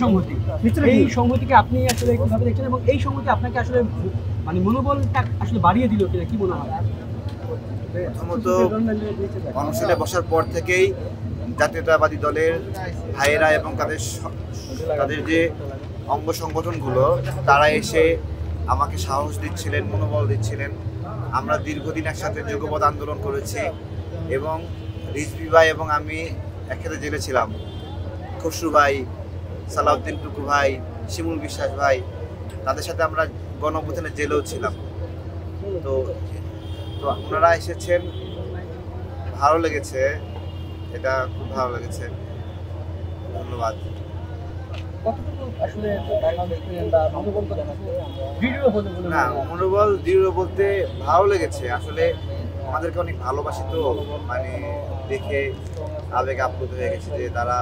সংহতি, এই সংহতিকে আপনি আসলে কিভাবে দেখছেন এবং এই সংহতি আপনাকে আসলে মানে মনোবলটা আসলে বাড়িয়ে দিল কিনা, কি মনে হয়? প্রথমত অনশনে বসার পর থেকেই জাতীয়তাবাদী দলের ভাইয়েরা এবং তাদের যে অঙ্গ সংগঠনগুলো তারা এসে আমাকে সাহস দিচ্ছিলেন, মনোবল দিচ্ছিলেন। আমরা দীর্ঘদিন একসাথে যুগপৎ আন্দোলন করেছি এবং রিজভী ভাই এবং আমি একসাথে জেলে ছিলাম। খসরু ভাই, সালাউদ্দিন টুকু ভাই, শিমুল বিশ্বাস ভাই, তাদের সাথে আমরা গণঅভ্যুত্থানে জেলেও ছিলাম। তো তো ওনারা এসেছেন, ভালো লেগেছে, এটা খুব ভালো লেগেছে। ধন্যবাদ। না, মনোবল দৃঢ় বলতে ভালো লেগেছে। আসলে আমাদেরকে অনেক ভালোবাসি তো, মানে দেখে আবেগ আপ্লুত হয়ে গেছে যে তারা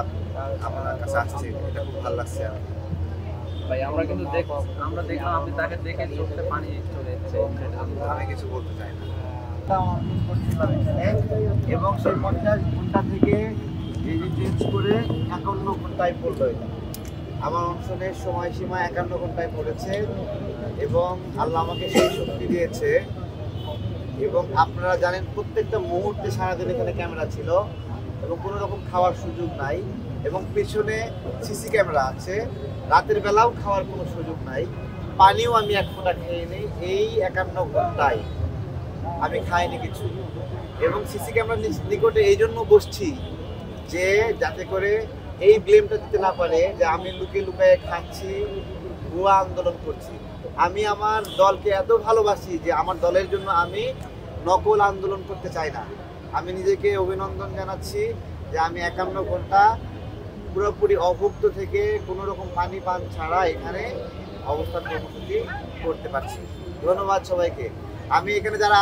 আমার কাছে আসছে, এটা খুব ভালো লাগছে। ভাই আমরা কিন্তু দেখলাম আপনি তাকে দেখে চোখে পানি চলে এসেছে। আমি কিছু বলতে চাই না। এবং সেই 50 ঘন্টা থেকে এই যে চেঞ্জ করে 51 ঘন্টায় পড়লো। আমার অনশনের সময়সীমা 51 ঘন্টায় পড়েছে এবং আল্লাহ আমাকে সেই শক্তি দিয়েছে। এবং আপনারা জানেন প্রত্যেকটা মুহূর্তে সারাদিন এখানে ক্যামেরা ছিল এবং কোনো রকম খাওয়ার সুযোগ নাই এবং পেছনে সিসি ক্যামেরা আছে। রাতের বেলাও খাওয়ার কোনো সুযোগ নাই, পানিও আমি এক ফোঁটা খাইনি এই 51 ঘন্টায়, আমি খাইনি কিছু। এবং সিসি ক্যামেরার নিকটে এই জন্য বসছি যে যাতে করে এই ব্লেমটা দিতে না পারে যে আমি লুকিয়ে লুকিয়ে খাচ্ছি, ভুয়া আন্দোলন করছি। আমি আমার দলকে এত ভালোবাসি যে আমার দলের জন্য আমি নকল আন্দোলন করতে চাই না। আমি নিজেকে অভিনন্দন জানাচ্ছি যে আমি 51 ঘন্টা পুরোপুরি অভুক্ত থেকে কোনো রকম পানি পান ছাড়া এখানে অবস্থান কর্মসূচি করতে পারছি। ধন্যবাদ সবাইকে। আমি এখানে যারা